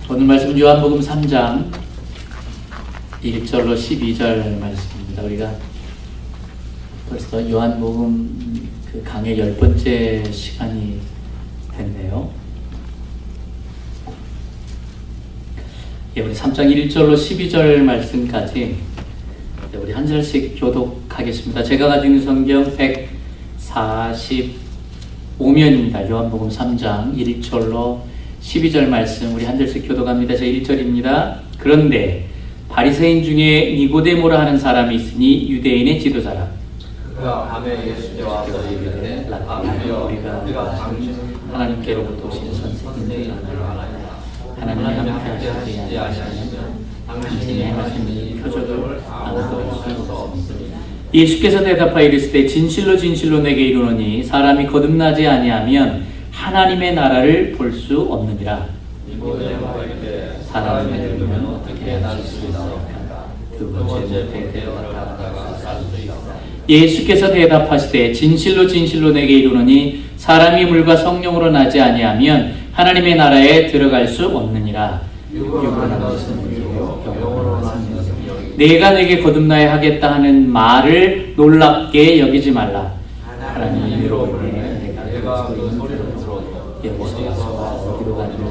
오늘 말씀은 요한복음 3장 1절로 12절 말씀입니다. 우리가 벌써 요한복음 그 강의 10번째 시간이 됐네요. 예, 우리 3장 1절로 12절 말씀까지 우리 한 절씩 교독하겠습니다. 제가 가지고 있는 성경 145면입니다. 요한복음 3장 1절로 12절 말씀 우리 한 절씩 교독합니다. 제 1절입니다. 그런데 바리새인 중에 니고데모라 하는 사람이 있으니 유대인의 지도자라. 그가 밤에 예수께 와서 이르되 라비여 우리가 당신 하나님께로부터 오신 선생님을 하나님이 함께 하시지 아니하시면 당신이 행하신 표적을 아무도 알 수 없습니다. 예수께서 대답하여 이르시되 진실로 진실로 내게 이르노니 사람이 거듭나지 아니하면 하나님의 나라를 볼 수 없느니라. 사람이 되면 어떻게 날 수 있사오까? 두 번째 되어갔다가 살 수 있어. 예수께서 대답하시되 진실로 진실로 내게 이르노니 사람이 물과 성령으로 나지 아니하면 하나님의 나라에 들어갈 수 없느니라. 육으로 것은 물이요 영으로 것은 내가 내게 거듭나야 하겠다 하는 말을 놀랍게 여기지 말라. 하나님이 이르시되 내가 그 소리를 들어도 여기서 어디로 가는지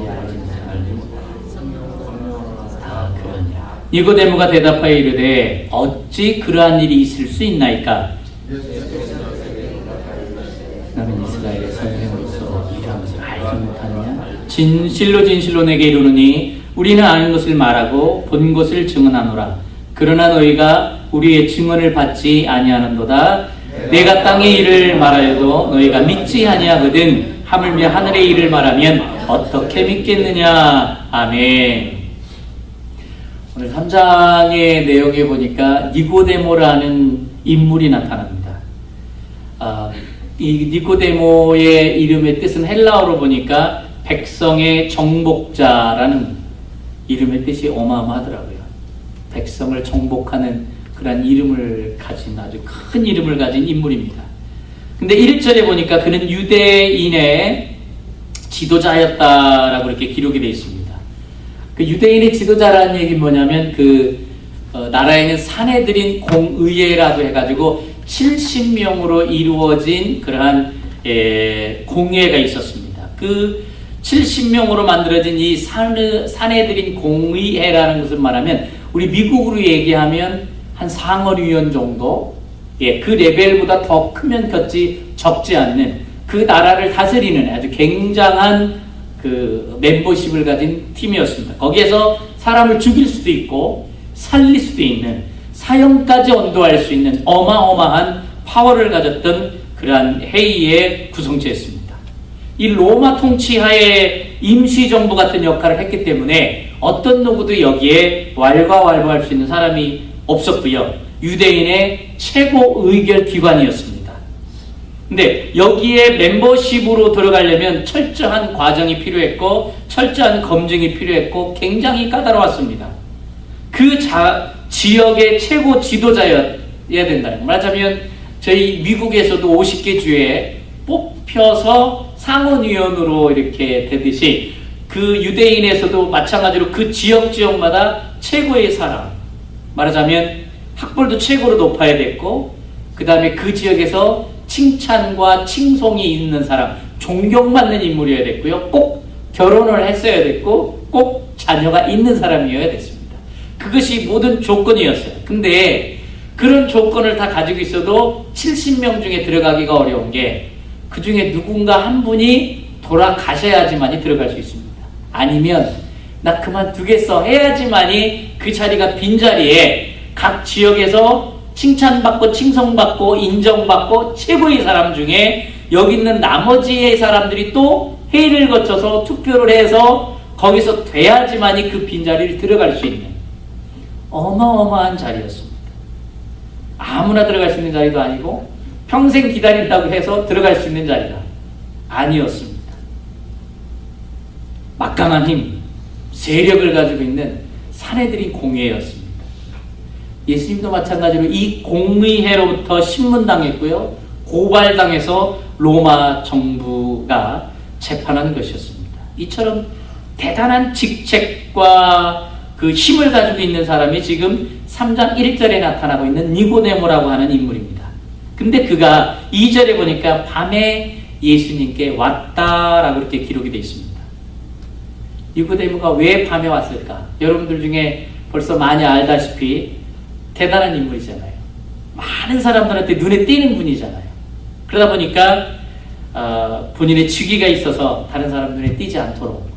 알지 못하니 다 그러냐. 니고데모가 대답하여 이르되 어찌 그러한 일이 있을 수 있나이까? 너는 이스라엘의 선생으로서 이러한 것을 알지 못하느냐? 진실로 진실로 내게 이르노니 우리는 아는 것을 말하고 본 것을 증언하노라. 그러나 너희가 우리의 증언을 받지 아니하는도다. 내가 땅의 일을 말하여도 너희가 믿지 아니하거든 하물며 하늘의 일을 말하면 어떻게 믿겠느냐. 아멘. 오늘 3장의 내용에 보니까 니고데모라는 인물이 나타납니다. 이 니고데모의 이름의 뜻은 헬라어로 보니까 백성의 정복자라는 이름의 뜻이 어마어마하더라고요. 백성을 정복하는 그런 이름을 가진 아주 큰 이름을 가진 인물입니다. 근데 1절에 보니까 그는 유대인의 지도자였다라고 이렇게 기록이 되어 있습니다. 그 유대인의 지도자라는 얘기는 뭐냐면 나라에는 사내들인 공의회라고 해가지고 70명으로 이루어진 그러한 공회가 있었습니다. 그 70명으로 만들어진 이 사내들인 공의회라는 것을 말하면 우리 미국으로 얘기하면 한 상원의원 정도, 그 레벨보다 더 크면 적지 않는 그 나라를 다스리는 아주 굉장한 그 멤버십을 가진 팀이었습니다. 거기에서 사람을 죽일 수도 있고 살릴 수도 있는 사형까지 언도할 수 있는 어마어마한 파워를 가졌던 그러한 회의의 구성체였습니다. 이 로마 통치하에 임시정부 같은 역할을 했기 때문에 어떤 누구도 여기에 왈가왈부할 수 있는 사람이 없었고요. 유대인의 최고 의결 기관이었습니다. 근데 여기에 멤버십으로 들어가려면 철저한 과정이 필요했고 철저한 검증이 필요했고 굉장히 까다로웠습니다. 그 지역의 최고 지도자여야 된다는, 말하자면 저희 미국에서도 50개 주에 뽑혀서 상원의원으로 이렇게 되듯이 그 유대인에서도 마찬가지로 그 지역마다 최고의 사람, 말하자면 학벌도 최고로 높아야 됐고 그 다음에 그 지역에서 칭찬과 칭송이 있는 사람, 존경받는 인물이어야 됐고요. 꼭 결혼을 했어야 됐고 꼭 자녀가 있는 사람이어야 됐습니다. 그것이 모든 조건이었어요. 근데 그런 조건을 다 가지고 있어도 70명 중에 들어가기가 어려운 게 그 중에 누군가 한 분이 돌아가셔야지만이 들어갈 수 있습니다. 아니면 나 그만두겠어 해야지만이 그 자리가 빈 자리에 각 지역에서 칭찬받고 칭송받고 인정받고 최고의 사람 중에 여기 있는 나머지의 사람들이 또 회의를 거쳐서 투표를 해서 거기서 돼야지만이 그 빈자리를 들어갈 수 있는 어마어마한 자리였습니다. 아무나 들어갈 수 있는 자리도 아니고 평생 기다린다고 해서 들어갈 수 있는 자리가 아니었습니다. 막강한 힘, 세력을 가지고 있는 사내들인 공회였습니다. 예수님도 마찬가지로 이 공의회로부터 신문당했고요. 고발당해서 로마 정부가 재판한 것이었습니다. 이처럼 대단한 직책과 그 힘을 가지고 있는 사람이 지금 3장 1절에 나타나고 있는 니고데모라고 하는 인물입니다. 근데 그가 2절에 보니까 밤에 예수님께 왔다라고 이렇게 기록이 되어 있습니다. 니고데모가 왜 밤에 왔을까? 여러분들 중에 벌써 많이 알다시피 대단한 인물이잖아요. 많은 사람들한테 눈에 띄는 분이잖아요. 그러다 보니까 본인의 직위가 있어서 다른 사람 눈에 띄지 않도록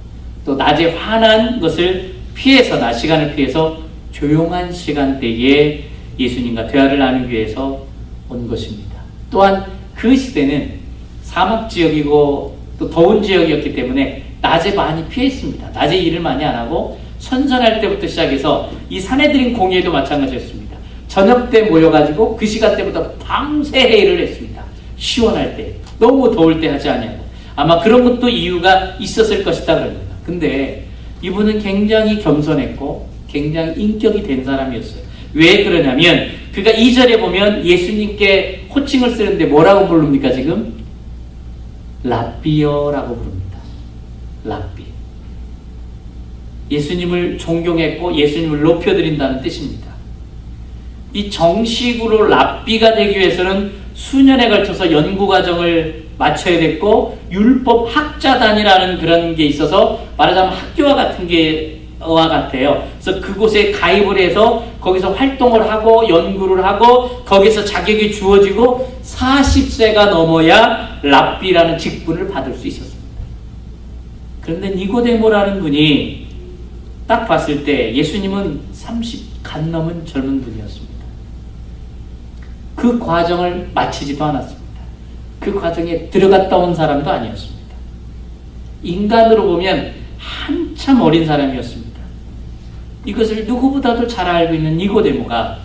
또 낮에 환한 것을 피해서 낮 시간을 피해서 조용한 시간대에 예수님과 대화를 나누기 위해서 온 것입니다. 또한 그 시대는 사막 지역이고 또 더운 지역이었기 때문에 낮에 많이 피했습니다. 낮에 일을 많이 안 하고 선선할 때부터 시작해서 이 사내들인 공예도 마찬가지였습니다. 저녁 때 모여가지고 그 시간대부터 밤새 회의를 했습니다. 시원할 때, 너무 더울 때 하지 않냐고. 아마 그런 것도 이유가 있었을 것이다 그럽니다. 근데 이분은 굉장히 겸손했고 굉장히 인격이 된 사람이었어요. 왜 그러냐면 그가 2절에 보면 예수님께 호칭을 쓰는데 뭐라고 부릅니까 지금? 랍비어라고 부릅니다. 랍비. 예수님을 존경했고 예수님을 높여드린다는 뜻입니다. 이 정식으로 랍비가 되기 위해서는 수년에 걸쳐서 연구과정을 마쳐야 됐고 율법 학자단이라는 그런 게 있어서 말하자면 학교와 같은 게와 같아요. 그래서 그곳에 가입을 해서 거기서 활동을 하고 연구를 하고 거기서 자격이 주어지고 40세가 넘어야 랍비라는 직분을 받을 수 있었습니다. 그런데 니고데모라는 분이 딱 봤을 때 예수님은 30 간 넘은 젊은 분이었습니다. 그 과정을 마치지도 않았습니다. 그 과정에 들어갔다 온 사람도 아니었습니다. 인간으로 보면 한참 어린 사람이었습니다. 이것을 누구보다도 잘 알고 있는 니고데모가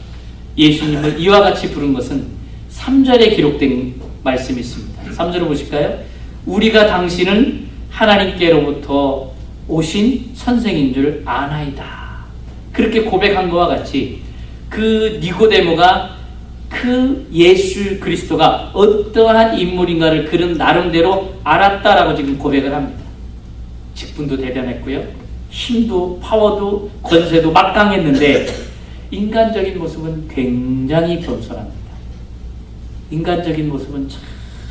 예수님을 이와 같이 부른 것은 3절에 기록된 말씀이 있습니다. 3절을 보실까요? 우리가 당신은 하나님께로부터 오신 선생인 줄 아나이다. 그렇게 고백한 것과 같이 그 니고데모가 그 예수 그리스도가 어떠한 인물인가를 그런 나름대로 알았다라고 지금 고백을 합니다. 직분도 대단했고요. 힘도 파워도 권세도 막강했는데 인간적인 모습은 굉장히 겸손합니다. 인간적인 모습은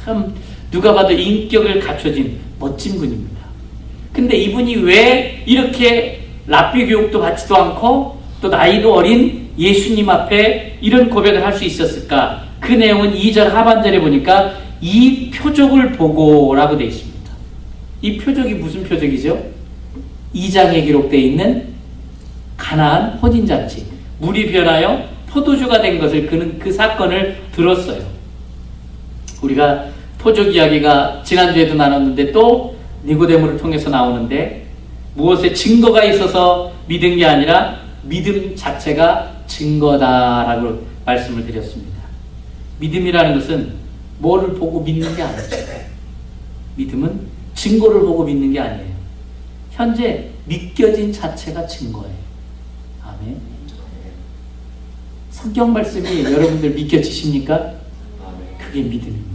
참 누가 봐도 인격을 갖춰진 멋진 분입니다. 근데 이분이 왜 이렇게 랍비 교육도 받지도 않고 또 나이도 어린 예수님 앞에 이런 고백을 할 수 있었을까? 그 내용은 2절 하반절에 보니까 이 표적을 보고 라고 되어 있습니다. 이 표적이 무슨 표적이죠? 2장에 기록되어 있는 가나안 혼인잔치, 물이 변하여 포도주가 된 것을 그는 그 사건을 들었어요. 우리가 포적 이야기가 지난주에도 나눴는데 또 니고데모를 통해서 나오는데 무엇에 증거가 있어서 믿은 게 아니라 믿음 자체가 증거다라고 말씀을 드렸습니다. 믿음이라는 것은 뭐를 보고 믿는 게 아니죠. 믿음은 증거를 보고 믿는 게 아니에요. 현재 믿겨진 자체가 증거예요. 아멘. 성경 말씀이 여러분들 믿겨지십니까? 그게 믿음입니다.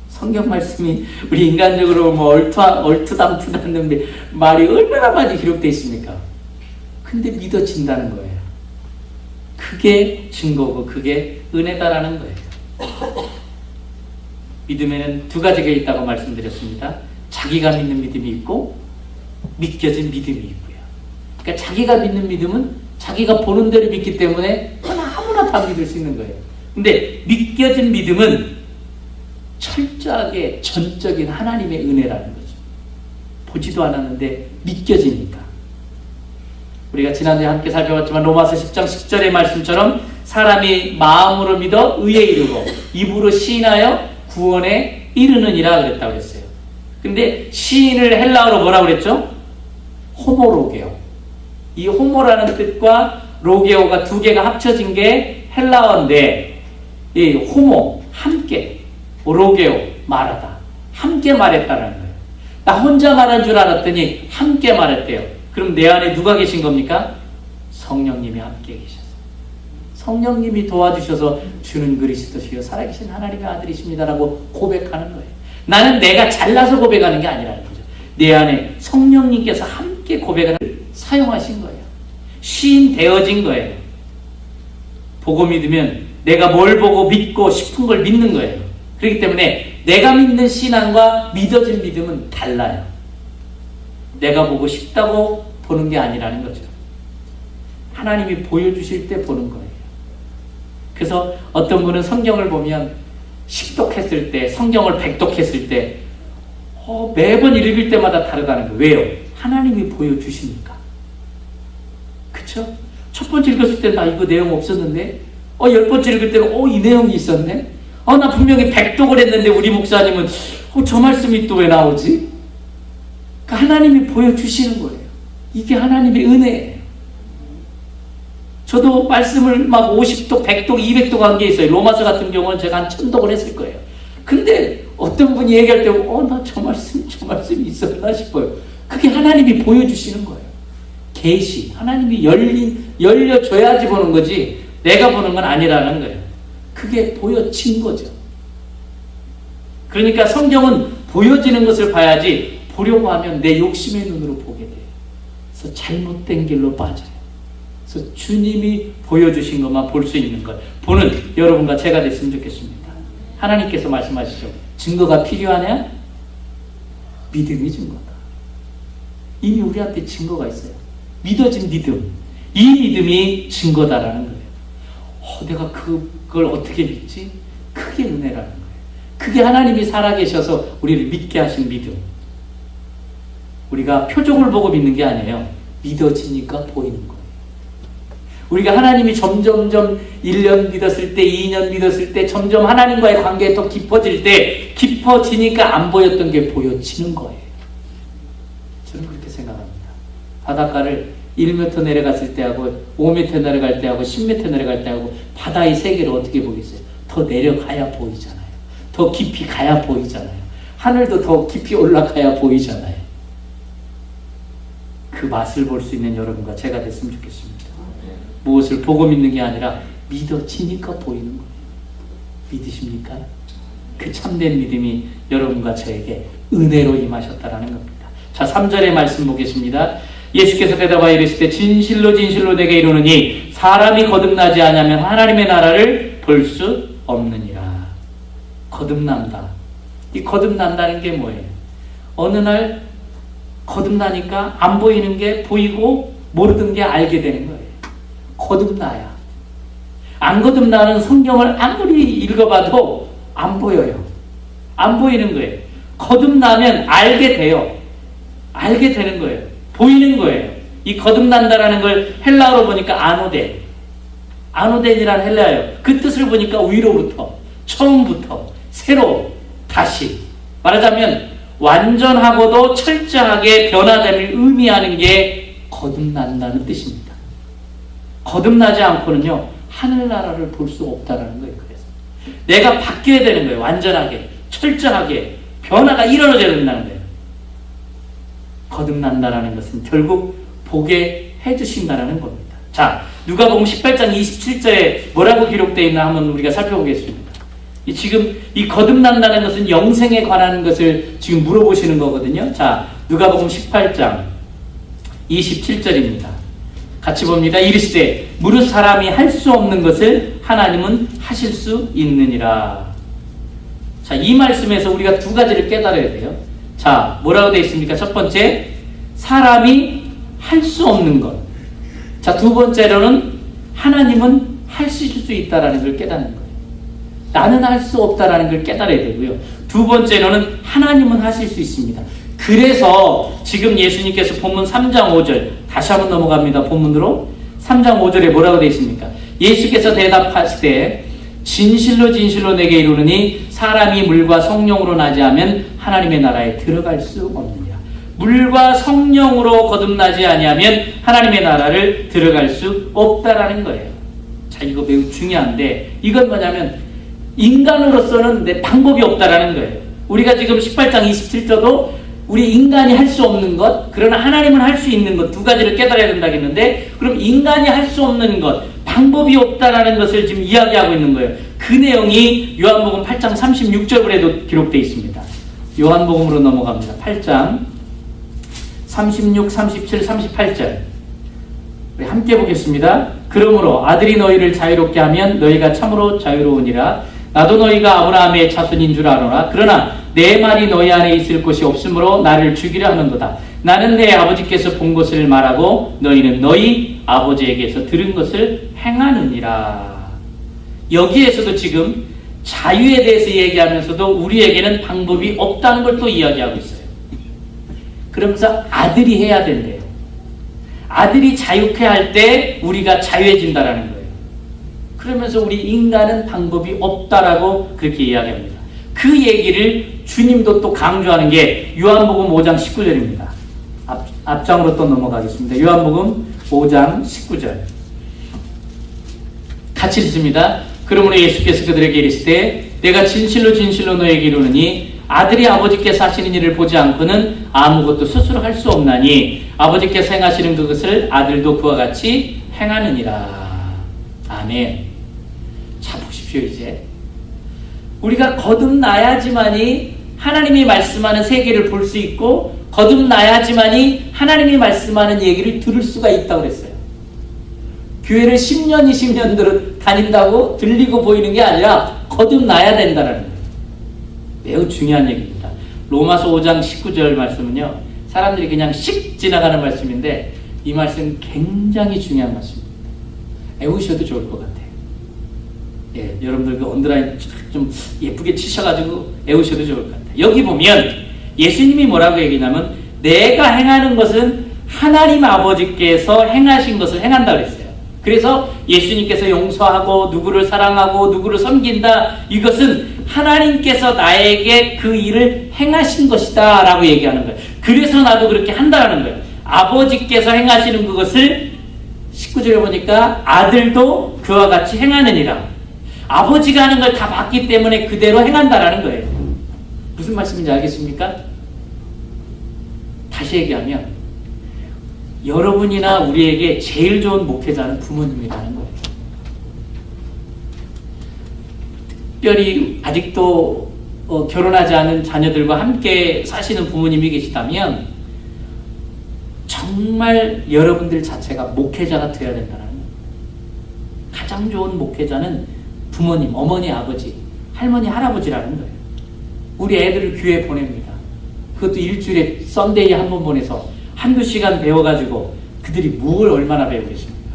성경 말씀이 우리 인간적으로 뭐 얼토당토하는 말이 얼마나 많이 기록되어 있습니까? 근데 믿어진다는 거예요. 그게 증거고 그게 은혜다라는 거예요. 믿음에는 두 가지가 있다고 말씀드렸습니다. 자기가 믿는 믿음이 있고 믿겨진 믿음이 있고요. 그러니까 자기가 믿는 믿음은 자기가 보는 대로 믿기 때문에 아무나 다 믿을 수 있는 거예요. 근데 믿겨진 믿음은 철저하게 전적인 하나님의 은혜라는 거죠. 보지도 않았는데 믿겨지니까. 우리가 지난주에 함께 살펴봤지만 로마서 10장 10절의 말씀처럼 사람이 마음으로 믿어 의에 이르고 입으로 시인하여 구원에 이르느니라 그랬다고 했어요. 근데 시인을 헬라어로 뭐라고 그랬죠? 호모로게오. 이 호모라는 뜻과 로게오가 두 개가 합쳐진 게 헬라어인데 이 호모, 함께, 로게오, 말하다. 함께 말했다는 거예요. 나 혼자 말한 줄 알았더니 함께 말했대요. 그럼 내 안에 누가 계신 겁니까? 성령님이 함께 계셔서. 성령님이 도와주셔서 주는 그리스도시요 살아계신 하나님의 아들이십니다라고 고백하는 거예요. 나는 내가 잘나서 고백하는 게 아니라는 거죠. 내 안에 성령님께서 함께 고백을 사용하신 거예요. 시인 되어진 거예요. 보고 믿으면 내가 뭘 보고 믿고 싶은 걸 믿는 거예요. 그렇기 때문에 내가 믿는 신앙과 믿어진 믿음은 달라요. 내가 보고 싶다고 보는 게 아니라는 거죠. 하나님이 보여주실 때 보는 거예요. 그래서 어떤 분은 성경을 보면 식독했을 때, 성경을 백독했을 때 매번 읽을 때마다 다르다는 거예요. 왜요? 하나님이 보여주시니까. 그쵸? 첫 번째 읽었을 때 나 이거 내용 없었는데 10번째 읽을 때는 이 내용이 있었네? 나 분명히 백독을 했는데 우리 목사님은 저 말씀이 또 왜 나오지? 그러니까 하나님이 보여주시는 거예요. 이게 하나님의 은혜예요. 저도 말씀을 막 50독, 100독, 200독 한 게 있어요. 로마서 같은 경우는 제가 한 1000독을 했을 거예요. 근데 어떤 분이 얘기할 때 나 저 말씀이 있었나 싶어요. 그게 하나님이 보여주시는 거예요. 계시, 하나님이 열려줘야지 보는 거지 내가 보는 건 아니라는 거예요. 그게 보여진 거죠. 그러니까 성경은 보여지는 것을 봐야지 보려고 하면 내 욕심의 눈으로 보게 돼요. 그래서 잘못된 길로 빠져요. 그래서 주님이 보여주신 것만 볼 수 있는 것 보는 여러분과 제가 됐으면 좋겠습니다. 하나님께서 말씀하시죠. 증거가 필요하냐? 믿음이 증거다. 이미 우리한테 증거가 있어요. 믿어진 믿음. 이 믿음이 증거다라는 거예요. 내가 그걸 어떻게 믿지? 그게 은혜라는 거예요. 그게 하나님이 살아계셔서 우리를 믿게 하신 믿음. 우리가 표적을 보고 믿는 게 아니에요. 믿어지니까 보이는 거예요. 우리가 하나님이 점점점 1년 믿었을 때, 2년 믿었을 때, 점점 하나님과의 관계가 더 깊어질 때, 깊어지니까 안 보였던 게 보여지는 거예요. 저는 그렇게 생각합니다. 바닷가를 1m 내려갔을 때하고 5m 내려갈 때하고 10m 내려갈 때하고 바다의 세계를 어떻게 보겠어요? 더 내려가야 보이잖아요. 더 깊이 가야 보이잖아요. 하늘도 더 깊이 올라가야 보이잖아요. 그 맛을 볼 수 있는 여러분과 제가 됐으면 좋겠습니다. 무엇을 보고 믿는 게 아니라 믿어지니까 보이는 거예요. 믿으십니까? 그 참된 믿음이 여러분과 저에게 은혜로 임하셨다라는 겁니다. 자, 3절의 말씀 보겠습니다. 예수께서 대답하여 이르시되 진실로 진실로 내게 이르노니 사람이 거듭나지 않으면 하나님의 나라를 볼 수 없느니라. 거듭난다. 이 거듭난다는 게 뭐예요? 어느 날 거듭나니까 안 보이는 게 보이고 모르던 게 알게 되는 거예요. 거듭나야. 안 거듭나는 성경을 아무리 읽어봐도 안 보여요. 안 보이는 거예요. 거듭나면 알게 돼요. 알게 되는 거예요. 보이는 거예요. 이 거듭난다라는 걸 헬라어로 보니까 아노덴. 아노덴이라는 헬라어예요. 그 뜻을 보니까 위로부터, 처음부터, 새로, 다시. 말하자면 완전하고도 철저하게 변화됨을 의미하는 게 거듭난다는 뜻입니다. 거듭나지 않고는요, 하늘나라를 볼 수 없다는 거예요. 그래서 내가 바뀌어야 되는 거예요. 완전하게, 철저하게 변화가 일어나야 된다는 거예요. 거듭난다라는 것은 결국 보게 해주신다는 겁니다. 자, 누가복음 18장 27절에 뭐라고 기록되어 있나 한번 우리가 살펴보겠습니다. 지금 이 거듭난다는 것은 영생에 관한 것을 지금 물어보시는 거거든요. 자, 누가복음 18장 27절입니다. 같이 봅니다. 이르시되 무릇 사람이 할 수 없는 것을 하나님은 하실 수 있느니라. 자, 이 말씀에서 우리가 두 가지를 깨달아야 돼요. 자, 뭐라고 되어 있습니까? 첫 번째, 사람이 할 수 없는 것. 자, 두 번째로는 하나님은 하실 수 있다라는 걸 깨닫는 거예요. 나는 할 수 없다라는 걸 깨달아야 되고요. 두 번째로는 하나님은 하실 수 있습니다. 그래서 지금 예수님께서 본문 3장 5절 다시 한번 넘어갑니다. 본문으로 3장 5절에 뭐라고 되어 있습니까? 예수께서 대답하시되 진실로 진실로 내게 이르노니 사람이 물과 성령으로 나지 않으면 하나님의 나라에 들어갈 수 없느니라. 물과 성령으로 거듭나지 아니하면 하나님의 나라를 들어갈 수 없다라는 거예요. 자, 이거 매우 중요한데 이건 뭐냐면 인간으로서는 내 방법이 없다라는 거예요. 우리가 지금 18장 27절도 우리 인간이 할 수 없는 것, 그러나 하나님은 할 수 있는 것 두 가지를 깨달아야 된다고 했는데, 그럼 인간이 할 수 없는 것, 방법이 없다라는 것을 지금 이야기하고 있는 거예요. 그 내용이 요한복음 8장 36절에도 기록되어 있습니다. 요한복음으로 넘어갑니다. 8장 36, 37, 38절. 우리 함께 보겠습니다. 그러므로 아들이 너희를 자유롭게 하면 너희가 참으로 자유로우니라. 나도 너희가 아브라함의 자손인 줄 아노라. 그러나 내 말이 너희 안에 있을 곳이 없으므로 나를 죽이려 하는도다. 나는 내 아버지께서 본 것을 말하고 너희는 너희 아버지에게서 들은 것을 행하느니라. 여기에서도 지금 자유에 대해서 얘기하면서도 우리에게는 방법이 없다는 걸 또 이야기하고 있어요. 그러면서 아들이 해야 된대요. 아들이 자유케 할 때 우리가 자유해진다라는 거예요. 그러면서 우리 인간은 방법이 없다라고 그렇게 이야기합니다. 그 얘기를 주님도 또 강조하는 게 요한복음 5장 19절입니다. 앞장으로 또 넘어가겠습니다. 요한복음 5장 19절. 같이 읽습니다. 그러므로 예수께서 그들에게 이르시되 내가 진실로 진실로 너에게 이르노니 아들이 아버지께서 하시는 일을 보지 않고는 아무것도 스스로 할 수 없나니 아버지께서 행하시는 그것을 아들도 그와 같이 행하느니라. 아멘. 자, 보십시오. 이제 우리가 거듭나야지만이 하나님이 말씀하는 세계를 볼 수 있고 거듭나야지만이 하나님이 말씀하는 얘기를 들을 수가 있다고 그랬어요. 교회를 10년, 20년 다닌다고 들리고 보이는 게 아니라 거듭나야 된다는 거예요. 매우 중요한 얘기입니다. 로마서 5장 19절 말씀은요, 사람들이 그냥 씩 지나가는 말씀인데 이 말씀 굉장히 중요한 말씀입니다. 외우셔도 좋을 것 같아요. 예, 여러분들 그 언더라인 좀 예쁘게 치셔가지고 외우셔도 좋을 것 같아요. 여기 보면 예수님이 뭐라고 얘기냐면 내가 행하는 것은 하나님 아버지께서 행하신 것을 행한다고 했어요. 그래서 예수님께서 용서하고 누구를 사랑하고 누구를 섬긴다, 이것은 하나님께서 나에게 그 일을 행하신 것이다 라고 얘기하는 거예요. 그래서 나도 그렇게 한다는 거예요. 아버지께서 행하시는 그것을 19절에 보니까 아들도 그와 같이 행하느니라. 아버지가 하는 걸 다 봤기 때문에 그대로 행한다라는 거예요. 무슨 말씀인지 알겠습니까? 다시 얘기하면 여러분이나 우리에게 제일 좋은 목회자는 부모님이라는 거예요. 특별히 아직도 결혼하지 않은 자녀들과 함께 사시는 부모님이 계시다면 정말 여러분들 자체가 목회자가 되어야 된다는 거예요. 가장 좋은 목회자는 부모님, 어머니, 아버지, 할머니, 할아버지라는 거예요. 우리 애들을 교회에 보냅니다. 그것도 일주일에 썬데이에 한 번 보내서 한두 시간 배워가지고 그들이 뭘 얼마나 배우겠습니까?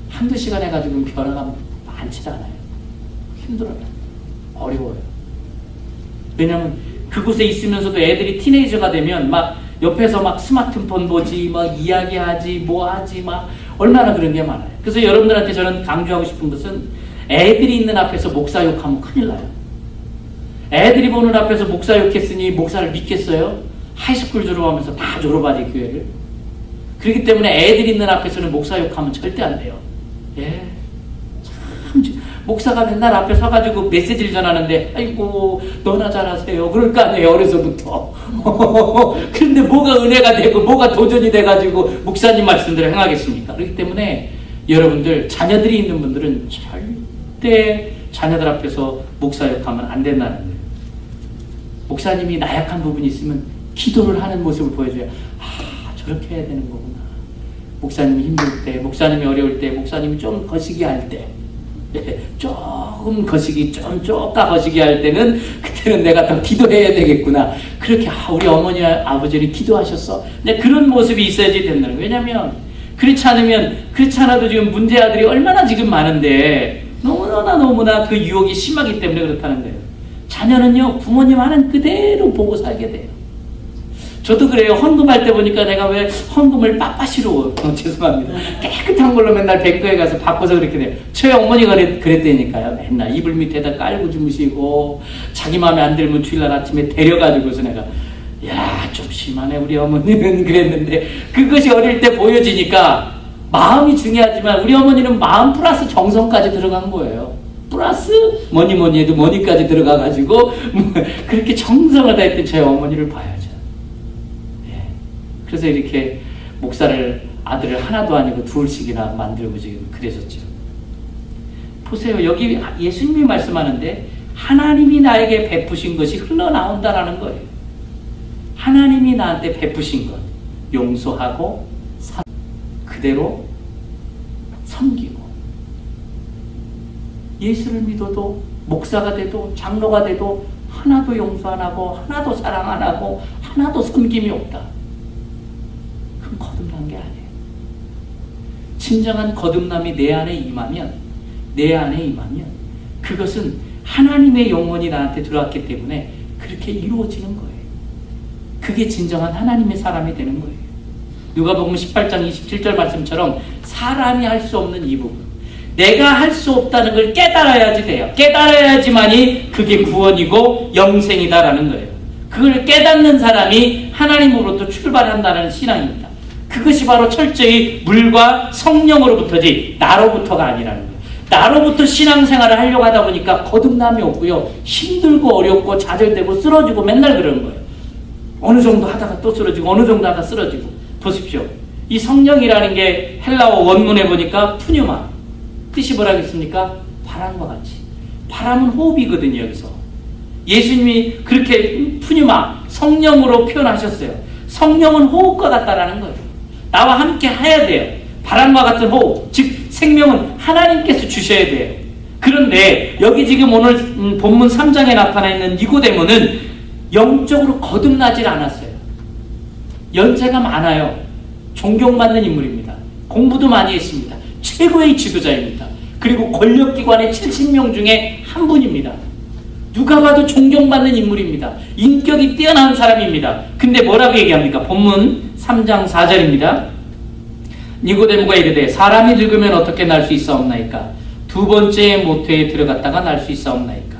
한두 시간 해가지고 변화가 많지도 않아요. 힘들어요. 어려워요. 왜냐하면 그곳에 있으면서도 애들이 티네이저가 되면 막 옆에서 막 스마트폰 보지, 막 이야기하지, 뭐 하지, 막 얼마나 그런 게 많아요. 그래서 여러분들한테 저는 강조하고 싶은 것은 애들이 있는 앞에서 목사 욕하면 큰일 나요. 애들이 보는 앞에서 목사 욕했으니 목사를 믿겠어요? 하이스쿨 졸업하면서 다 졸업하지, 교회를. 그렇기 때문에 애들이 있는 앞에서는 목사 욕하면 절대 안 돼요. 예. 참, 목사가 맨날 앞에 서가지고 메시지를 전하는데, 아이고, 너나 잘하세요. 그럴 거 아니에요, 어려서부터. 그런데 뭐가 은혜가 되고, 뭐가 도전이 돼가지고, 목사님 말씀대로 행하겠습니까? 그렇기 때문에 여러분들, 자녀들이 있는 분들은 절대 자녀들 앞에서 목사 욕하면 안 된다는 거예요. 목사님이 나약한 부분이 있으면 기도를 하는 모습을 보여줘야, 아, 저렇게 해야 되는 거구나. 목사님이 힘들 때, 목사님이 어려울 때, 목사님이 좀 거시기 할 때, 조금 거시기, 좀 쪼까 거시기 할 때는, 그때는 내가 더 기도해야 되겠구나. 그렇게, 우리 어머니, 아버지는 기도하셨어. 근데 그런 모습이 있어야지 된다는 거예요. 왜냐면, 그렇지 않아도 지금 문제 아들이 얼마나 지금 많은데, 너무나 그 유혹이 심하기 때문에 그렇다는 거예요. 자녀는요, 부모님 하는 그대로 보고 살게 돼요. 저도 그래요. 헌금할 때 보니까 내가 왜 헌금을 빳빳이로, 죄송합니다. 깨끗한 걸로 맨날 뱅크에 가서 바꿔서 그렇게 돼요. 저희 어머니가 그랬다니까요. 맨날 이불 밑에다 깔고 주무시고, 자기 마음에 안 들면 주일날 아침에 데려가지고서 내가, 야, 좀 심하네, 우리 어머니는 그랬는데, 그것이 어릴 때 보여지니까, 마음이 중요하지만, 우리 어머니는 마음 플러스 정성까지 들어간 거예요. 플러스 뭐니 해도 머니까지 들어가가지고, 그렇게 정성을 다했던 저희 어머니를 봐야죠. 그래서 이렇게 목사를 아들을 하나도 아니고 둘씩이나 만들고 지금 그랬었죠. 보세요. 여기 예수님이 말씀하는데 하나님이 나에게 베푸신 것이 흘러나온다라는 거예요. 하나님이 나한테 베푸신 것. 용서하고 그대로 섬기고, 예수를 믿어도 목사가 돼도 장로가 돼도 하나도 용서 안 하고 하나도 사랑 안 하고 하나도 섬김이 없다. 그건 거듭난 게 아니에요. 진정한 거듭남이 내 안에 임하면 그것은 하나님의 영혼이 나한테 들어왔기 때문에 그렇게 이루어지는 거예요. 그게 진정한 하나님의 사람이 되는 거예요. 누가복음 18장 27절 말씀처럼 사람이 할 수 없는 이 부분, 내가 할 수 없다는 걸 깨달아야지 돼요. 깨달아야지만이 그게 구원이고 영생이다라는 거예요. 그걸 깨닫는 사람이 하나님으로부터 출발한다는 신앙입니다. 그것이 바로 철저히 물과 성령으로부터지 나로부터가 아니라는 거예요. 나로부터 신앙생활을 하려고 하다 보니까 거듭남이 없고요, 힘들고 어렵고 좌절되고 쓰러지고 맨날 그러는 거예요. 어느 정도 하다가 또 쓰러지고 어느 정도 하다가 쓰러지고. 보십시오. 이 성령이라는 게 헬라어 원문에 보니까 푸뉴마, 뜻이 뭐라겠습니까? 바람과 같이. 바람은 호흡이거든요. 여기서 예수님이 그렇게 푸뉴마, 성령으로 표현하셨어요. 성령은 호흡과 같다라는 거예요. 나와 함께 해야 돼요. 바람과 같은 호흡, 즉 생명은 하나님께서 주셔야 돼요. 그런데 여기 지금 오늘 본문 3장에 나타나 있는 니고데모는 영적으로 거듭나질 않았어요. 연세가 많아요. 존경받는 인물입니다. 공부도 많이 했습니다. 최고의 지도자입니다. 그리고 권력기관의 70명 중에 한 분입니다. 누가 봐도 존경받는 인물입니다. 인격이 뛰어난 사람입니다. 근데 뭐라고 얘기합니까? 본문 3장 4절입니다. 니고데모가 이르되 사람이 늙으면 어떻게 날 수 있사옵나이까? 두 번째 모태에 들어갔다가 날 수 있사옵나이까?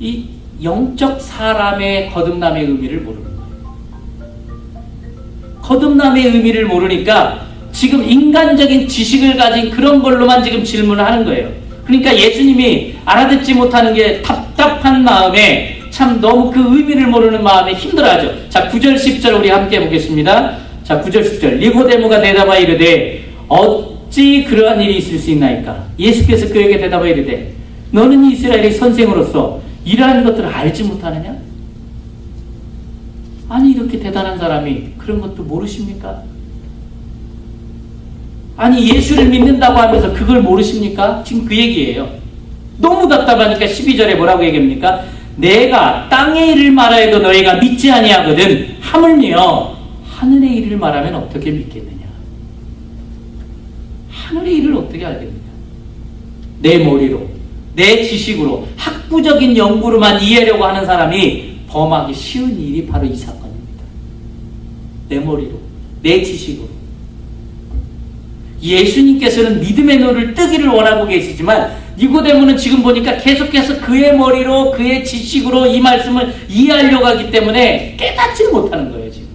이 영적 사람의 거듭남의 의미를 모르는 거예요. 거듭남의 의미를 모르니까 지금 인간적인 지식을 가진 그런 걸로만 지금 질문을 하는 거예요. 그러니까 예수님이 알아듣지 못하는 게 답답한 마음에 참 너무 그 의미를 모르는 마음에 힘들어하죠. 자, 9절 10절 우리 함께 보겠습니다. 자, 9절 10절. 니고데모가 대답하여 이르되 어찌 그러한 일이 있을 수 있나이까? 예수께서 그에게 대답하여 이르되 너는 이스라엘의 선생으로서 이러한 것들을 알지 못하느냐? 아니, 이렇게 대단한 사람이 그런 것도 모르십니까? 아니, 예수를 믿는다고 하면서 그걸 모르십니까? 지금 그 얘기예요. 너무 답답하니까 12절에 뭐라고 얘기합니까? 내가 땅의 일을 말하여도 너희가 믿지 아니하거든 하물며 하늘의 일을 말하면 어떻게 믿겠느냐? 하늘의 일을 어떻게 알겠느냐? 내 머리로, 내 지식으로, 학구적인 연구로만 이해하려고 하는 사람이 범하기 쉬운 일이 바로 이 사건입니다. 내 머리로, 내 지식으로. 예수님께서는 믿음의 눈을 뜨기를 원하고 계시지만 니고데모는 지금 보니까 계속해서 그의 머리로, 그의 지식으로 이 말씀을 이해하려고 하기 때문에 깨닫지를 못하는 거예요. 지금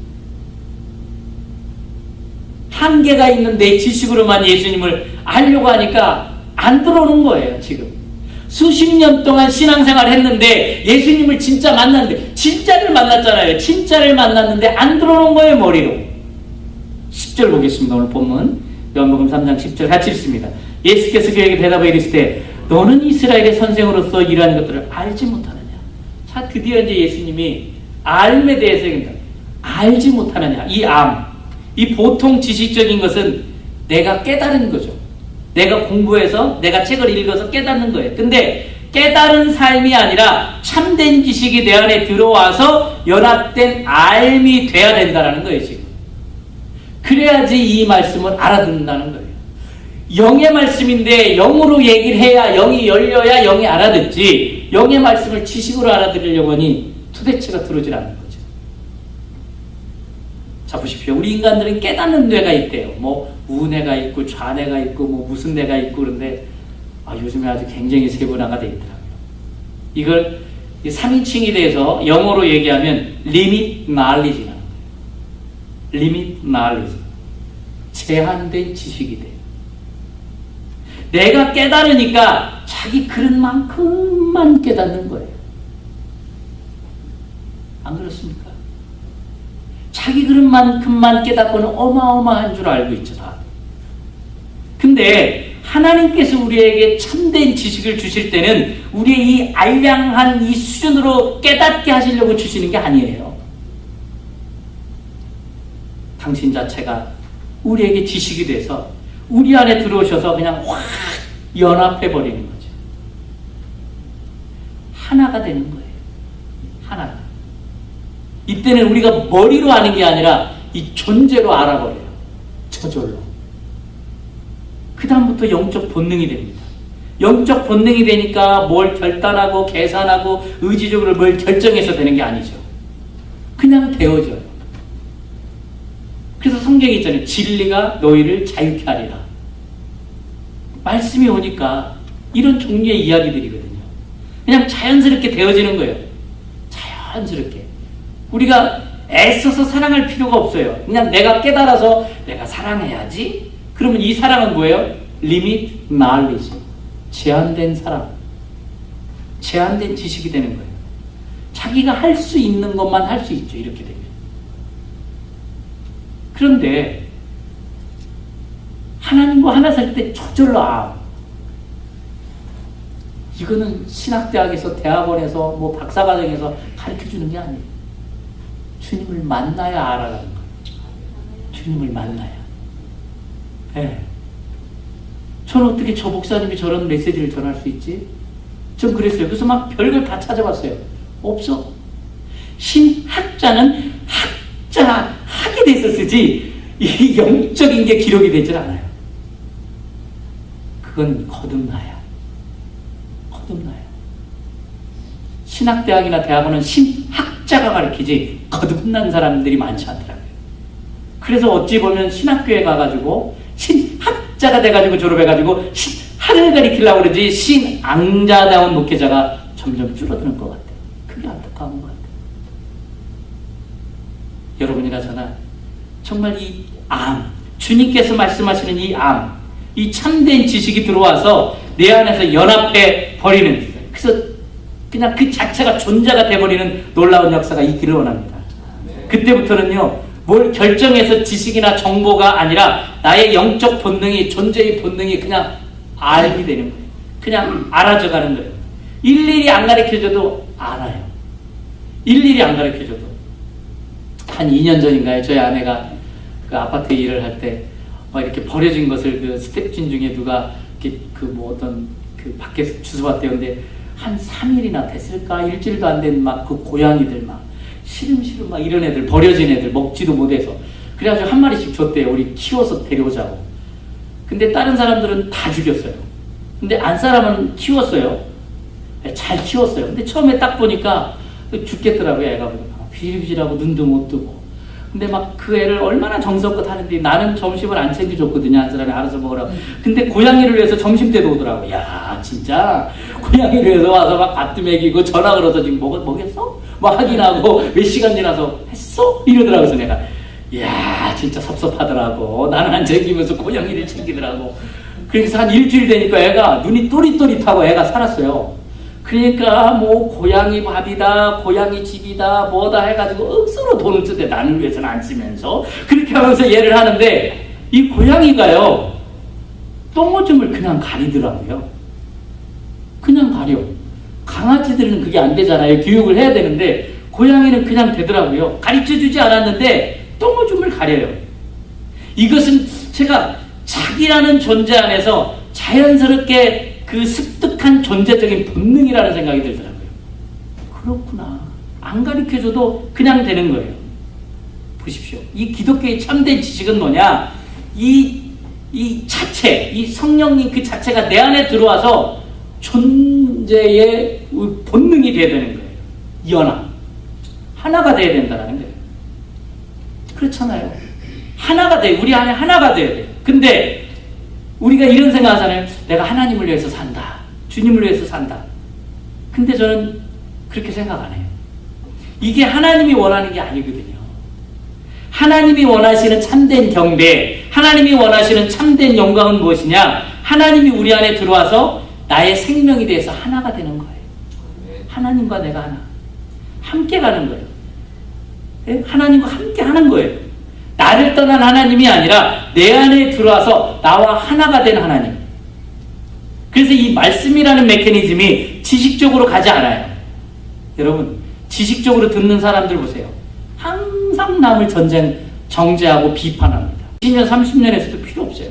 한계가 있는 내 지식으로만 예수님을 알려고 하니까 안 들어오는 거예요. 지금 수십 년 동안 신앙생활 했는데 예수님을 진짜 만났는데, 진짜를 만났잖아요. 진짜를 만났는데 안 들어오는 거예요. 머리로. 10절 보겠습니다. 오늘 본문 요한복음 3장 10절 같이 읽습니다. 예수께서 그에게 대답하여 이르시되 너는 이스라엘의 선생으로서 이러한 것들을 알지 못하느냐? 자, 드디어 이제 예수님이 알에 대해서 얘기합니다. 알지 못하느냐? 이 보통 지식적인 것은 내가 깨달은 거죠. 내가 공부해서, 내가 책을 읽어서 깨닫는 거예요. 근데 깨달은 삶이 아니라 참된 지식이 내 안에 들어와서 연합된 알미 돼야 된다는 거예요. 지금 그래야지 이 말씀을 알아듣는다는 거예요. 영의 말씀인데 영으로 얘기를 해야, 영이 열려야 영이 알아듣지, 영의 말씀을 지식으로 알아들으려고 하니 도대체가 들어오질 않는 거죠. 자, 보십시오. 우리 인간들은 깨닫는 뇌가 있대요. 뭐 우뇌가 있고 좌뇌가 있고 뭐 무슨 뇌가 있고. 그런데 요즘에 아주 굉장히 세분화가 되어 있더라고요. 이걸 3인칭이 돼서 영어로 얘기하면 limit knowledge라는 거예요. limit knowledge. 제한된 지식이 돼요. 내가 깨달으니까 자기 그릇만큼만 깨닫는 거예요. 안 그렇습니까? 자기 그릇만큼만 깨닫고는 어마어마한 줄 알고 있잖아. 근데 하나님께서 우리에게 참된 지식을 주실 때는 우리의 이 알량한 이 수준으로 깨닫게 하시려고 주시는 게 아니에요. 당신 자체가 우리에게 지식이 돼서 우리 안에 들어오셔서 그냥 확 연합해 버리는 거죠. 하나가 되는 거예요. 하나가. 이때는 우리가 머리로 아는 게 아니라 이 존재로 알아버려요. 저절로. 그 다음부터 영적 본능이 됩니다. 영적 본능이 되니까 뭘 결단하고 계산하고 의지적으로 뭘 결정해서 되는 게 아니죠. 그냥 되어져요. 그래서 성경에 있잖아요. 진리가 너희를 자유케 하리라. 말씀이 오니까 이런 종류의 이야기들이거든요. 그냥 자연스럽게 되어지는 거예요. 자연스럽게. 우리가 애써서 사랑할 필요가 없어요. 그냥 내가 깨달아서 내가 사랑해야지. 그러면 이 사랑은 뭐예요? Limit knowledge. 제한된 사랑. 제한된 지식이 되는 거예요. 자기가 할 수 있는 것만 할 수 있죠. 이렇게 되면. 그런데 하나님과 하나 살 때 저절로 이거는 신학대학에서 대학원에서 뭐 박사과정에서 가르쳐주는 게 아니에요. 주님을 만나야 알아가는 거예요. 주님을 만나야. 네. 저는 어떻게 저 목사님이 저런 메시지를 전할 수 있지? 전 그랬어요. 그래서 막 별걸 다 찾아봤어요. 없어. 신학자는 하게 돼서 쓰지 이 영적인 게 기록이 되질 않아요. 그건 거듭나야. 신학대학이나 대학원은 신학자가 가르치지 거듭난 사람들이 많지 않더라고요. 그래서 어찌 보면 신학교에 가가지고 신학자가 돼가지고 졸업해가지고 신학을 가르치려고 그러지 신앙자다운 목회자가 점점 줄어드는 것 같아요. 그게 안타까운 것 같아요. 여러분이나 저나 정말 이 주님께서 말씀하시는 이 참된 지식이 들어와서 내 안에서 연합해 버리는, 그래서 그냥 그 자체가 존재가 돼버리는 놀라운 역사가 있기를 원합니다. 그때부터는요, 뭘 결정해서 지식이나 정보가 아니라 나의 영적 본능이, 존재의 본능이 그냥 알게 되는 거예요. 그냥 알아져가는 거예요. 일일이 안 가르쳐줘도 알아요. 일일이 안 가르쳐줘도. 한 2년 전인가요? 저희 아내가 그 아파트 일을 할 때 막 이렇게 버려진 것을 그 스태프진 중에 누가 이렇게 어떤 밖에서 주워왔대요. 근데 한 3일이나 됐을까? 일주일도 안 된 막 그 고양이들 막 시름시름 막 이런 애들, 버려진 애들 먹지도 못해서. 그래가지고 한 마리씩 줬대요. 우리 키워서 데려오자고. 근데 다른 사람들은 다 죽였어요. 근데 안 사람은 키웠어요. 잘 키웠어요. 근데 처음에 딱 보니까 죽겠더라고요. 애가 보니까 비실비실하고 눈도 못 뜨고. 근데 막 그 애를 얼마나 정성껏 하는데 나는 점심을 안 챙겨줬거든요. 한 사람이 알아서 먹으라고. 근데 고양이를 위해서 점심 때도 오더라고. 야, 진짜 고양이를 위해서 와서 막 밥도 먹이고 전화 걸어서 지금 먹였어? 뭐 확인하고 몇 시간 지나서 했어? 이러더라고요. 그래서 내가 야, 진짜 섭섭하더라고. 나는 안 챙기면서 고양이를 챙기더라고. 그래서 한 일주일 되니까 애가 눈이 또릿또릿하고 애가 살았어요. 그러니까 뭐 고양이 밥이다, 고양이 집이다, 뭐다 해가지고 억수로 돈을 쓰대. 나는 위해서는 안 쓰면서 그렇게 하면서 얘를 하는데 이 고양이가요, 똥오줌을 그냥 가리더라고요. 그냥 가려. 강아지들은 그게 안 되잖아요. 교육을 해야 되는데 고양이는 그냥 되더라고요. 가르쳐주지 않았는데 똥오줌을 가려요. 이것은 제가 자기라는 존재 안에서 자연스럽게 그 습득한 존재적인 본능이라는 생각이 들더라고요. 그렇구나. 안 가르쳐줘도 그냥 되는 거예요. 보십시오. 이 기독교의 참된 지식은 뭐냐? 이 자체, 이 성령님 그 자체가 내 안에 들어와서 존재의 본능이 돼야 되는 거예요. 연합. 하나가 돼야 된다는 거예요. 그렇잖아요. 하나가 돼. 우리 안에 하나가 돼야 돼요. 근데 우리가 이런 생각 하잖아요. 내가 하나님을 위해서 산다. 주님을 위해서 산다. 근데 저는 그렇게 생각 안 해요. 이게 하나님이 원하는 게 아니거든요. 하나님이 원하시는 참된 경배, 하나님이 원하시는 참된 영광은 무엇이냐? 하나님이 우리 안에 들어와서 나의 생명이 돼서 하나가 되는 거예요. 하나님과 내가 하나. 함께 가는 거예요. 하나님과 함께 하는 거예요. 나를 떠난 하나님이 아니라 내 안에 들어와서 나와 하나가 된 하나님. 그래서 이 말씀이라는 메커니즘이 지식적으로 가지 않아요. 여러분, 지식적으로 듣는 사람들 보세요. 항상 남을 정죄하고 비판합니다. 20년, 30년에서도 필요 없어요.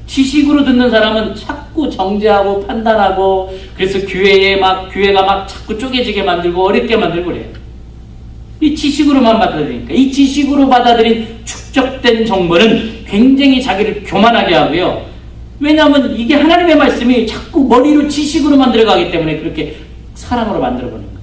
지식으로 듣는 사람은 자꾸 정죄하고 판단하고, 그래서 교회가 막 자꾸 쪼개지게 만들고 어렵게 만들고 그래요. 이 지식으로만 받아들이니까. 이 지식으로 받아들인 축적된 정보는 굉장히 자기를 교만하게 하고요. 왜냐하면 이게 하나님의 말씀이 자꾸 머리로 지식으로 만들어가기 때문에 그렇게 사람으로 만들어버리는 거예요.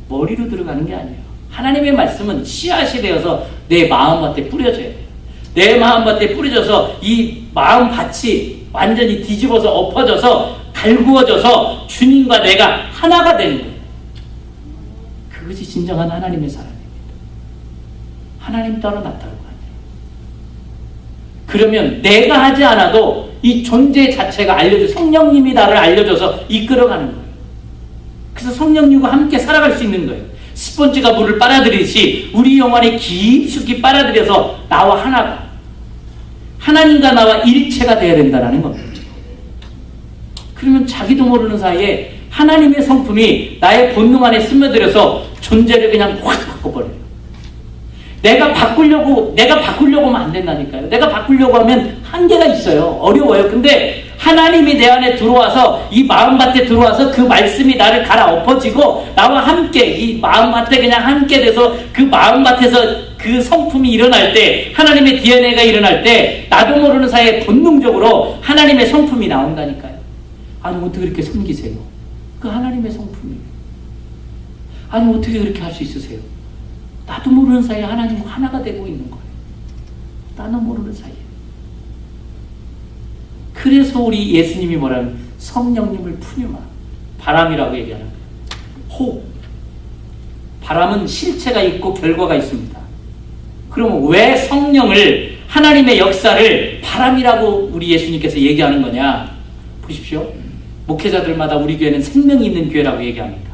머리로 들어가는 게 아니에요. 하나님의 말씀은 씨앗이 되어서 내 마음밭에 뿌려져야 돼요. 내 마음밭에 뿌려져서 이 마음밭이 완전히 뒤집어서 엎어져서 갈구어져서 주님과 내가 하나가 되는 거예요. 그것이 진정한 하나님의 사랑입니다. 하나님 따로 나타나는 거 아니에요. 그러면 내가 하지 않아도 이 존재 자체가 성령님이 나를 알려줘서 이끌어가는 거예요. 그래서 성령님과 함께 살아갈 수 있는 거예요. 스펀지가 물을 빨아들이듯이 우리 영혼이 깊숙이 빨아들여서 나와 하나가, 하나님과 나와 일체가 되어야 된다는 겁니다. 그러면 자기도 모르는 사이에 하나님의 성품이 나의 본능 안에 스며들어서 존재를 그냥 확 바꿔버려요. 내가 바꾸려고 하면 안 된다니까요. 내가 바꾸려고 하면 한계가 있어요. 어려워요. 근데 하나님이 내 안에 들어와서 이 마음밭에 들어와서 그 말씀이 나를 갈아 엎어지고 나와 함께 이 마음밭에 그냥 함께 돼서 그 마음밭에서 그 성품이 일어날 때, 하나님의 DNA가 일어날 때 나도 모르는 사이에 본능적으로 하나님의 성품이 나온다니까요. 아니 어떻게 그렇게 섬기세요? 그 하나님의 성품이에요. 아니 어떻게 그렇게 할 수 있으세요? 나도 모르는 사이에 하나님과 하나가 되고 있는 거예요. 나는 모르는 사이에. 그래서 우리 예수님이 뭐라면 성령님을 푸뉴마, 바람이라고 얘기하는 거예요. 호흡. 바람은 실체가 있고 결과가 있습니다. 그러면 왜 성령을, 하나님의 역사를 바람이라고 우리 예수님께서 얘기하는 거냐? 보십시오. 목회자들마다 우리 교회는 생명이 있는 교회라고 얘기합니다.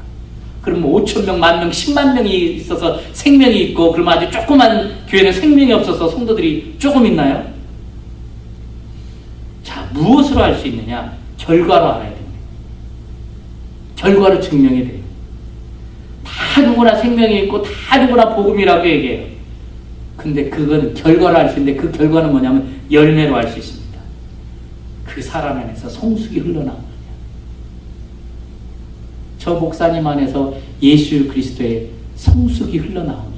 그러면 5,000명, 10,000명, 10만 명이 있어서 생명이 있고, 그러면 아주 조그만 교회는 생명이 없어서 성도들이 조금 있나요? 자, 무엇으로 알 수 있느냐? 결과로 알아야 됩니다. 결과로 증명이 돼요. 다 누구나 생명이 있고 다 누구나 복음이라고 얘기해요. 근데 그건 결과로 알 수 있는데, 그 결과는 뭐냐면 열매로 알 수 있습니다. 그 사람 안에서 성숙이 흘러나오느냐, 저 목사님 안에서 예수 그리스도의 성숙이 흘러나오느냐.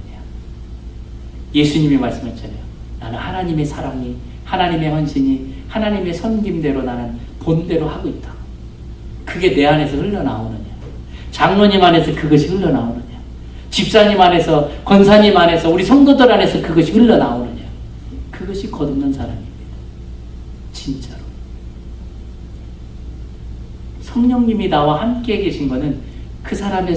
예수님이 말씀했잖아요. 나는 하나님의 사랑이, 하나님의 헌신이, 하나님의 섬김대로 나는 본대로 하고 있다. 그게 내 안에서 흘러나오느냐. 장로님 안에서 그것이 흘러나오느냐. 집사님 안에서, 권사님 안에서, 우리 성도들 안에서 그것이 흘러나오느냐. 그것이 거듭난 사람입니다. 진짜로. 성령님이 나와 함께 계신 것은 그 사람의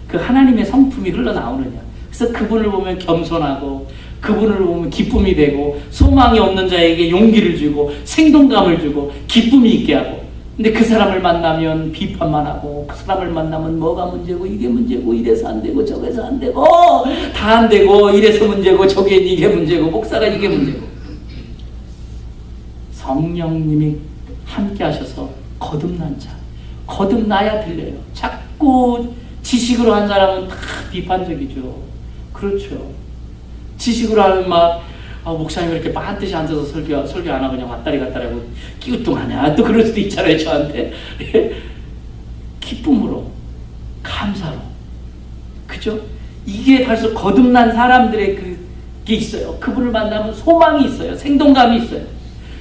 그 하나님의 성품이 흘러나오느냐. 그래서 그분을 보면 겸손하고, 그분을 보면 기쁨이 되고, 소망이 없는 자에게 용기를 주고 생동감을 주고 기쁨이 있게 하고. 근데 그 사람을 만나면 비판만 하고, 그 사람을 만나면 뭐가 문제고, 이게 문제고, 이래서 안 되고, 저래서 안 되고, 다 안 되고, 이래서 문제고, 저게 이게 문제고, 목사가 이게 문제고. 성령님이 함께 하셔서 거듭난 자, 거듭나야 들려요. 자꾸 지식으로 한 사람은 다 비판적이죠. 그렇죠. 지식으로 하면 막, 목사님 왜 이렇게 반드시 앉아서 설교 안 하고 그냥 왔다리 갔다리 하고 끼우뚱하냐. 또 그럴 수도 있잖아요, 저한테. 기쁨으로, 감사로. 그죠? 이게 벌써 거듭난 사람들의 그게 있어요. 그분을 만나면 소망이 있어요. 생동감이 있어요.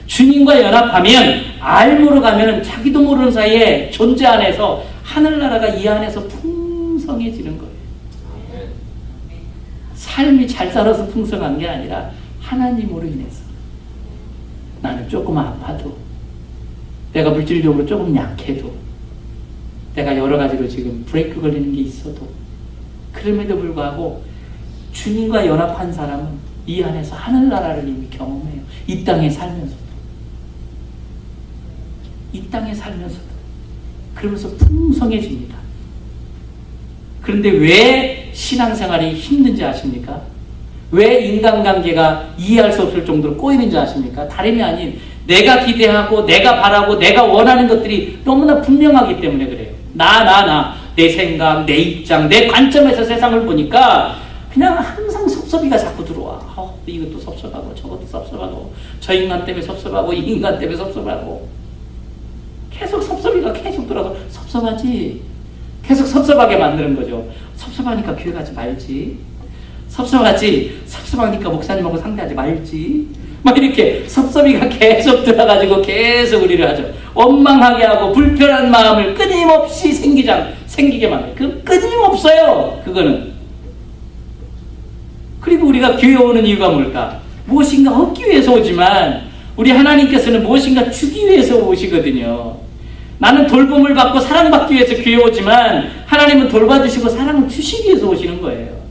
주님과 연합하면, 알므로 가면은 자기도 모르는 사이에 존재 안에서 하늘나라가 이 안에서 풍성해지는 거예요. 삶이 잘 살아서 풍성한 게 아니라 하나님으로 인해서. 나는 조금 아파도, 내가 물질적으로 조금 약해도, 내가 여러 가지로 지금 브레이크 걸리는 게 있어도, 그럼에도 불구하고 주님과 연합한 사람은 이 안에서 하늘나라를 이미 경험해요. 이 땅에 살면서도. 이 땅에 살면서도. 그러면서 풍성해집니다. 그런데 왜 신앙생활이 힘든지 아십니까? 왜 인간관계가 이해할 수 없을 정도로 꼬이는지 아십니까? 다름이 아닌, 내가 기대하고 내가 바라고 내가 원하는 것들이 너무나 분명하기 때문에 그래요. 내 생각, 내 입장, 내 관점에서 세상을 보니까 그냥 항상 섭섭이가 자꾸 들어와. 이거 이것도 섭섭하고 저것도 섭섭하고 저 인간 때문에 섭섭하고 이 인간 때문에 섭섭하고 계속 섭섭이가 계속 들어서 섭섭하지. 계속 섭섭하게 만드는 거죠. 섭섭하니까 교회 가지 말지. 섭섭하지. 섭섭하니까 목사님하고 상대하지 말지. 막 이렇게 섭섭이가 계속 들어가지고 계속 우리를 하죠. 원망하게 하고 불편한 마음을 끊임없이 생기게 만들어요. 그 끊임없어요. 그거는. 그리고 우리가 교회 오는 이유가 뭘까? 무엇인가 얻기 위해서 오지만 우리 하나님께서는 무엇인가 주기 위해서 오시거든요. 나는 돌봄을 받고 사랑받기 위해서 교회 오지만 하나님은 돌봐주시고 사랑을 주시기 위해서 오시는 거예요.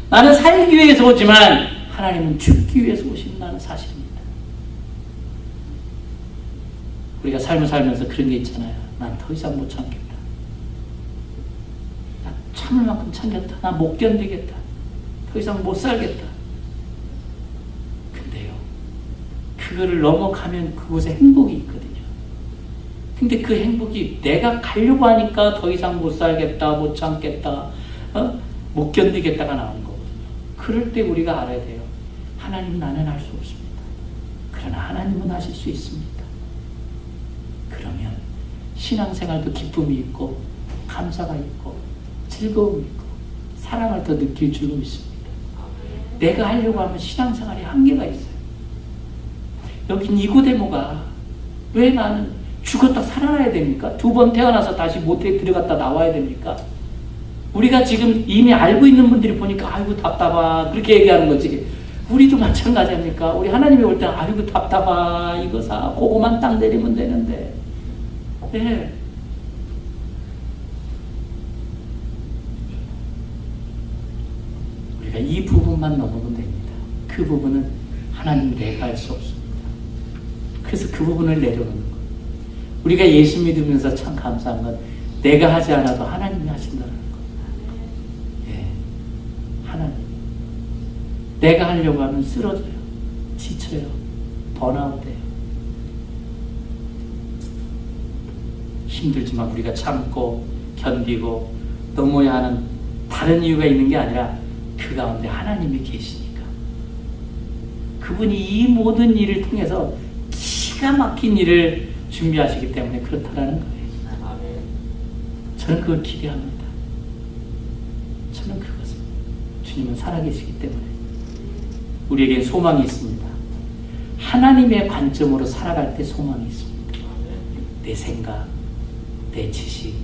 나는 살기 위해서 오지만 하나님은 죽기 위해서 오신다는 사실입니다. 우리가 삶을 살면서 그런 게 있잖아요. 난 더 이상 못 참겠다. 나 참을 만큼 참겠다. 나 못 견디겠다. 더 이상 못 살겠다. 근데요, 그거를 넘어가면 그곳에 행복이 있거든요. 근데 그 행복이 내가 가려고 하니까 더 이상 못 살겠다, 못 참겠다, 못 견디겠다가 나오는 거거든요. 그럴 때 우리가 알아야 돼요. 하나님 나는 할 수 없습니다. 그러나 하나님은 하실 수 있습니다. 그러면 신앙생활도 기쁨이 있고 감사가 있고 즐거움이 있고 사랑을 더 느낄 줄로 믿습니다. 내가 하려고 하면 신앙생활에 한계가 있어요. 여긴 니고데모가 왜 나는 죽었다 살아나야 됩니까? 2번 태어나서 다시 모태에 들어갔다 나와야 됩니까? 우리가 지금 이미 알고 있는 분들이 보니까 아이고 답답하 그렇게 얘기하는 거지. 우리도 마찬가지 아닙니까? 우리 하나님이 올 때는 아이고 답답하 이거 사 그거만 딱 내리면 되는데. 네. 우리가 이 부분만 넘으면 됩니다. 그 부분은 하나님 내가 할 수 없습니다. 그래서 그 부분을 내려놓는 거예요. 우리가 예수 믿으면서 참 감사한 건 내가 하지 않아도 하나님이 하신다는 겁니다. 예, 하나님. 내가 하려고 하면 쓰러져요. 지쳐요. 번아웃돼요. 힘들지만 우리가 참고 견디고 넘어야 하는 다른 이유가 있는 게 아니라 그 가운데 하나님이 계시니까. 그분이 이 모든 일을 통해서 기가 막힌 일을 준비하시기 때문에 그렇다라는 거예요. 저는 그걸 기대합니다. 저는 그것을. 주님은 살아계시기 때문에 우리에겐 소망이 있습니다. 하나님의 관점으로 살아갈 때 소망이 있습니다. 내 생각, 내 지식,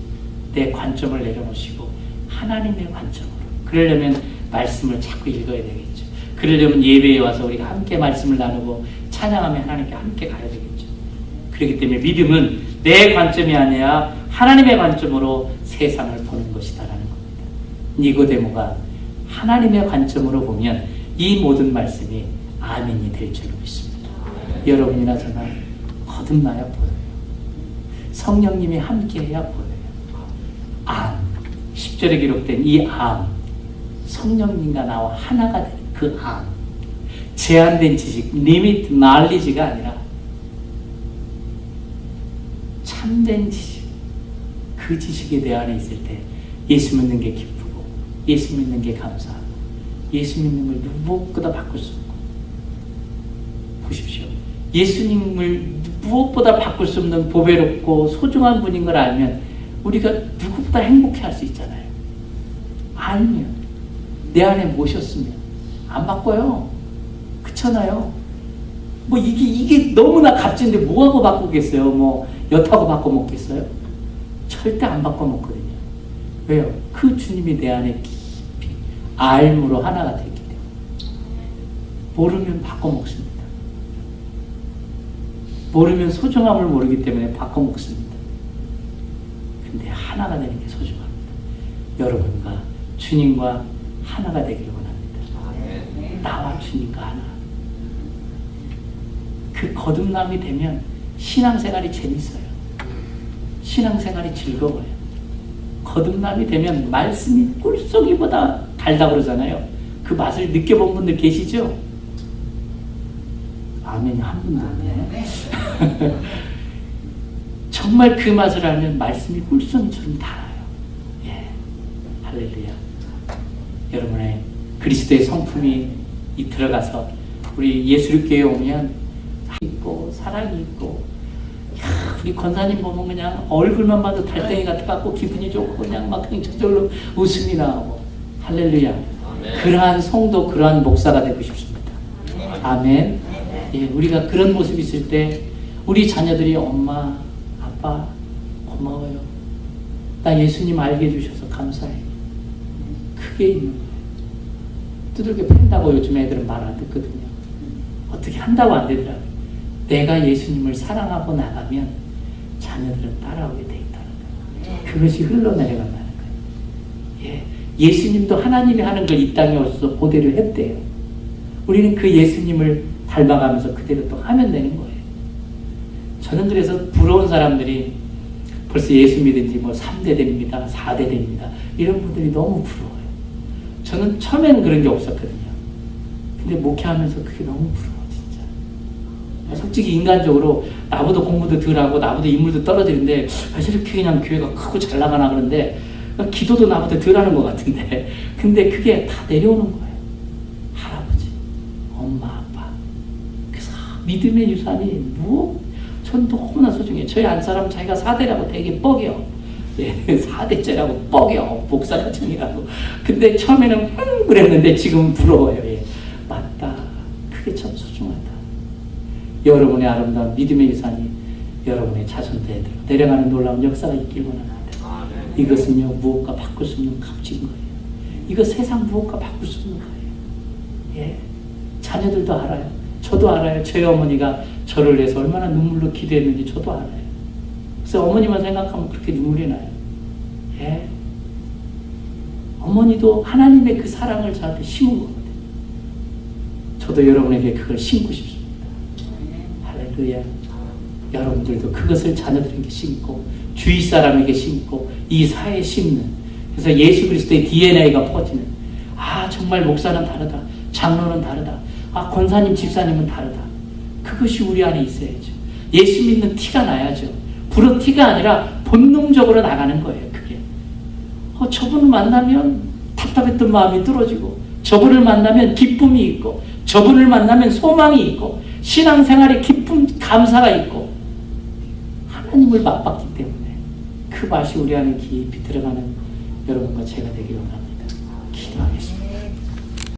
내 관점을 내려놓으시고 하나님의 관점으로. 그러려면 말씀을 자꾸 읽어야 되겠죠. 그러려면 예배에 와서 우리가 함께 말씀을 나누고 찬양하며 하나님께 함께 가야 되겠죠. 그렇기 때문에 믿음은 내 관점이 아니라 하나님의 관점으로 세상을 보는 것이다라는 겁니다. 니고데모가 하나님의 관점으로 보면 이 모든 말씀이 아멘이 될 줄로 믿습니다. 여러분이나 저나 거듭나야 보여요. 성령님이 함께해야 보여요. 암, 10절에 기록된 이 암, 성령님과 나와 하나가 되는 그 암, 제한된 지식, 리미트 날리지가 아니라 참된 지식, 그 지식이 내 안에 있을 때 예수 믿는 게 기쁘고 예수 믿는 게 감사하고 예수 믿는 걸 무엇보다 바꿀 수 없고. 보십시오. 예수님을 무엇보다 바꿀 수 없는 보배롭고 소중한 분인 걸 알면 우리가 누구보다 행복해 할 수 있잖아요. 알면, 내 안에 모셨으면 안 바꿔요. 그렇잖아요. 뭐 이게 너무나 값진데 뭐하고 바꾸겠어요? 뭐 엿하고 바꿔 먹겠어요? 절대 안 바꿔 먹거든요. 왜요? 그 주님이 내 안에 깊이 알므로 하나가 되기 때문에. 모르면 바꿔 먹습니다. 모르면 소중함을 모르기 때문에 바꿔 먹습니다. 근데 하나가 되는 게 소중합니다. 여러분과 주님과 하나가 되기를 원합니다. 나와 주님과 하나. 그 거듭남이 되면 신앙생활이 재밌어요. 신앙생활이 즐거워요. 거듭남이 되면 말씀이 꿀송이보다 달다고 그러잖아요. 그 맛을 느껴본 분들 계시죠? 아멘이 한 분도 없네. 정말 그 맛을 알면 말씀이 꿀송이처럼 달아요. 예, 할렐루야. 여러분의 그리스도의 성품이 들어가서 우리 예수교회 오면 있고 사랑이 있고, 우리 권사님 보면 그냥 얼굴만 봐도 달덩이 같아갖고 기분이 좋고 그냥 막 그냥 저절로 웃음이 나오고, 할렐루야. 그러한 성도, 그러한 목사가 되고 싶습니다. 아멘. 예, 우리가 그런 모습이 있을 때 우리 자녀들이 엄마, 아빠 고마워요. 나 예수님 알게 해주셔서 감사해. 그게 있는 거예요. 두들겨 팬다고 요즘 애들은 말 안 듣거든요. 어떻게 한다고 안 되더라고요. 내가 예수님을 사랑하고 나가면 자녀들은 따라오게 돼 있다는 거예요. 그것이 흘러내려간다는 거예요. 예, 예수님도 하나님이 하는 걸 이 땅에 오셔서 보대로 했대요. 우리는 그 예수님을 닮아가면서 그대로 또 하면 되는 거예요. 저는 그래서 부러운 사람들이 벌써 예수 믿은 지 뭐 3대 됩니다, 4대 됩니다. 이런 분들이 너무 부러워요. 저는 처음에는 그런 게 없었거든요. 근데 목회하면서 그게 너무 부러워, 진짜. 솔직히 인간적으로 나보다 공부도 덜 하고 나보다 인물도 떨어지는데 왜 저렇게 그냥 교회가 크고 잘 나가나 그러는데, 기도도 나보다 덜 하는 것 같은데, 근데 그게 다 내려오는 거예요. 할아버지, 엄마, 아빠. 그래서 믿음의 유산이 전 너무나 소중해요. 저희 안 사람 자기가 4대라고 되게 뻐겨. 예, 4대째라고 뻐겨. 목사가정이라고. 근데 처음에는 그랬는데 지금 부러워요. 예. 맞다. 그게 참 소중하다. 여러분의 아름다운 믿음의 유산이 여러분의 자손들에게 내려가는 놀라운 역사가 있길 원합니다. 이것은요, 무엇과 바꿀 수 없는 값진 거예요. 이거 세상 무엇과 바꿀 수 없는 거예요. 예. 자녀들도 알아요. 저도 알아요. 저희 어머니가 저를 위해서 얼마나 눈물로 기도했는지 저도 알아요. 그래서 어머니만 생각하면 그렇게 눈물이 나요. 예. 어머니도 하나님의 그 사랑을 저한테 심은 거거든요. 저도 여러분에게 그걸 심고 싶습니다. 할렐루야. 여러분들도 그것을 자녀들에게 심고, 주위 사람에게 심고, 이 사회에 심는, 그래서 예수 그리스도의 DNA가 퍼지는, 정말 목사는 다르다, 장로는 다르다, 권사님, 집사님은 다르다. 그것이 우리 안에 있어야죠. 예수 믿는 티가 나야죠. 불어 티가 아니라 본능적으로 나가는 거예요. 그게. 저분을 만나면 답답했던 마음이 뚫어지고, 저분을 만나면 기쁨이 있고, 저분을 만나면 소망이 있고, 신앙생활에 기쁨, 감사가 있고, 하나님을 맛봤기 때문에 그 맛이 우리 안에 깊이 들어가는 여러분과 제가 되기를 원합니다. 기도하겠습니다.